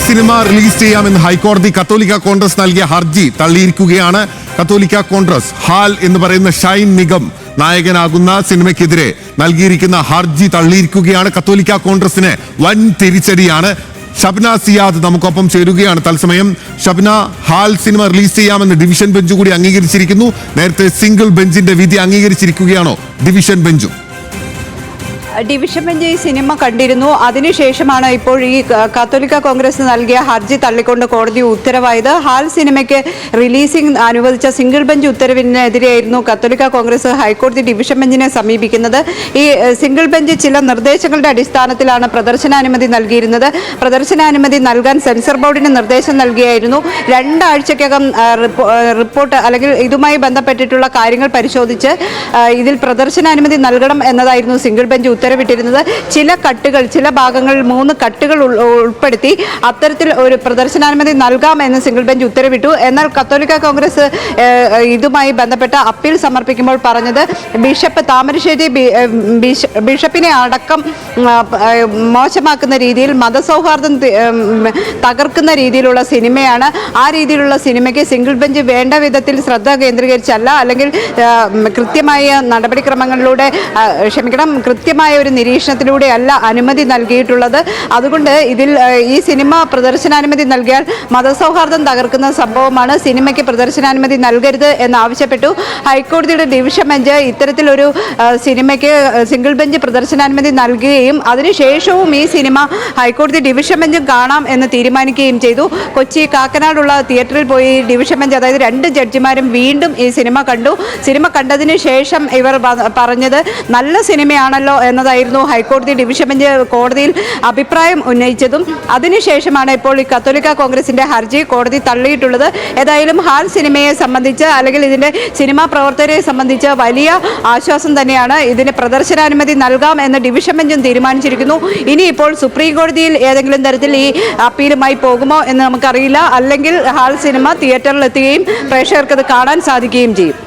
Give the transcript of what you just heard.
Cinema release ചെയ്യാമെന്ന് ഹൈക്കോടതി കത്തോലിക്ക കോൺഗ്രസ് നൽകിയ ഹർജി തള്ളിയിരിക്കുകയാണ്. കത്തോലിക്ക കോൺഗ്രസ് ഹാൽ എന്ന് പറയുന്ന ഷൈൻ നിഗം നായകനാകുന്ന സിനിമയ്ക്കെതിരെ നൽകിയിരിക്കുന്ന ഹർജി തള്ളിയിരിക്കുകയാണ്. കത്തോലിക്ക കോൺഗ്രസിന് വൻ തിരിച്ചടിയാണ്. ഷബ്ന സിയാദ് നമുക്കൊപ്പം ചേരുകയാണ് തത്സമയം. ഷബ്ന, ഹാൽ സിനിമ റിലീസ് ചെയ്യാമെന്ന് ഡിവിഷൻ ബെഞ്ച് കൂടി അംഗീകരിച്ചിരിക്കുന്നു. നേരത്തെ സിംഗിൾ ബെഞ്ചിന്റെ വിധി അംഗീകരിച്ചിരിക്കുകയാണോ ഡിവിഷൻ ബെഞ്ചും? ഡിവിഷൻ ബെഞ്ച് ഈ സിനിമ കണ്ടിരുന്നു. അതിനുശേഷമാണ് ഇപ്പോൾ ഈ കത്തോലിക്ക കോൺഗ്രസ് നൽകിയ ഹർജി തള്ളിക്കൊണ്ട് കോടതി ഉത്തരവായത്. ഹാൽ സിനിമയ്ക്ക് റിലീസിംഗ് അനുവദിച്ച സിംഗിൾ ബെഞ്ച് ഉത്തരവിനെതിരെയായിരുന്നു കത്തോലിക്ക കോൺഗ്രസ് ഹൈക്കോടതി ഡിവിഷൻ ബെഞ്ചിനെ സമീപിക്കുന്നത്. ഈ സിംഗിൾ ബെഞ്ച് ചില നിർദ്ദേശങ്ങളുടെ അടിസ്ഥാനത്തിലാണ് പ്രദർശനാനുമതി നൽകിയിരുന്നത്. പ്രദർശനാനുമതി നൽകാൻ സെൻസർ ബോർഡിന് നിർദ്ദേശം നൽകിയായിരുന്നു. 2 ആഴ്ചക്കകം റിപ്പോർട്ട് അല്ലെങ്കിൽ ഇതുമായി ബന്ധപ്പെട്ടിട്ടുള്ള കാര്യങ്ങൾ പരിശോധിച്ച് ഇതിൽ പ്രദർശനാനുമതി നൽകണം എന്നതായിരുന്നു സിംഗിൾ ബെഞ്ച് ഉത്തരവിട്ടിരുന്നത്. ചില ഭാഗങ്ങളിൽ 3 കട്ടുകൾ ഉൾപ്പെടുത്തി അത്തരത്തിൽ ഒരു പ്രദർശനാനുമതി നൽകാം എന്ന് സിംഗിൾ ബെഞ്ച് ഉത്തരവിട്ടു. എന്നാൽ കത്തോലിക്ക കോൺഗ്രസ് ഇതുമായി ബന്ധപ്പെട്ട അപ്പീൽ സമർപ്പിക്കുമ്പോൾ പറഞ്ഞത് താമരശ്ശേരി ബിഷപ്പിനെ അടക്കം മോശമാക്കുന്ന രീതിയിൽ മതസൗഹാർദ്ദം തകർക്കുന്ന രീതിയിലുള്ള സിനിമയാണ്. ആ രീതിയിലുള്ള സിനിമയ്ക്ക് സിംഗിൾ ബെഞ്ച് വേണ്ട വിധത്തിൽ ശ്രദ്ധ കേന്ദ്രീകരിച്ചല്ല, അല്ലെങ്കിൽ കൃത്യമായ നടപടിക്രമങ്ങളിലൂടെ കൃത്യമായ ഒരു നിരീക്ഷണത്തിലൂടെയല്ല അനുമതി നൽകിയിട്ടുള്ളത്. അതുകൊണ്ട് ഈ സിനിമ പ്രദർശനാനുമതി നൽകിയാൽ മതസൗഹാർദ്ദം തകർക്കുന്ന സംഭവമാണ്. സിനിമയ്ക്ക് പ്രദർശനാനുമതി നൽകരുത് എന്നാവശ്യപ്പെട്ടു. ഹൈക്കോടതിയുടെ ഡിവിഷൻ ബെഞ്ച് ഇത്തരത്തിലൊരു സിനിമയ്ക്ക് സിംഗിൾ ബെഞ്ച് പ്രദർശനാനുമതി നൽകുകയും അതിനുശേഷവും ഈ സിനിമ ഹൈക്കോടതി ഡിവിഷൻ ബെഞ്ചും കാണാം എന്ന് തീരുമാനിക്കുകയും ചെയ്തു. കൊച്ചി കാക്കനാടുള്ള തിയേറ്ററിൽ പോയി ഡിവിഷൻ ബെഞ്ച്, അതായത് 2 ജഡ്ജിമാരും വീണ്ടും ഈ സിനിമ കണ്ടു. സിനിമ കണ്ടതിന് ശേഷം ഇവർ പറഞ്ഞത് നല്ല സിനിമയാണല്ലോ എന്നതായിരുന്നു ഹൈക്കോടതി ഡിവിഷൻ ബെഞ്ച് കോടതിയിൽ അഭിപ്രായം ഉന്നയിച്ചതും. അതിനുശേഷമാണ് ഇപ്പോൾ ഈ കത്തോലിക്ക കോൺഗ്രസിന്റെ ഹർജി കോടതി തള്ളിയിട്ടുള്ളത്. ഏതായാലും ഹാൽ സിനിമയെ സംബന്ധിച്ച്, അല്ലെങ്കിൽ ഇതിന്റെ സിനിമാ പ്രവർത്തകരെ സംബന്ധിച്ച് വലിയ ആശ്വാസം തന്നെയാണ്. ഇതിന് പ്രദർശനാനുമതി നൽകാം എന്ന് ഡിവിഷൻ ബെഞ്ചും തീരുമാനിച്ചിരിക്കുന്നു. ഇനിയിപ്പോൾ സുപ്രീം കോടതിയിൽ ഏതെങ്കിലും തരത്തിൽ ഈ അപ്പീലുമായി പോകുമോ എന്ന് നമുക്കറിയില്ല. അല്ലെങ്കിൽ ഹാൽ സിനിമ തിയേറ്ററിലെത്തുകയും പ്രേക്ഷകർക്ക് അത് കാണാൻ സാധിക്കുകയും ചെയ്യും.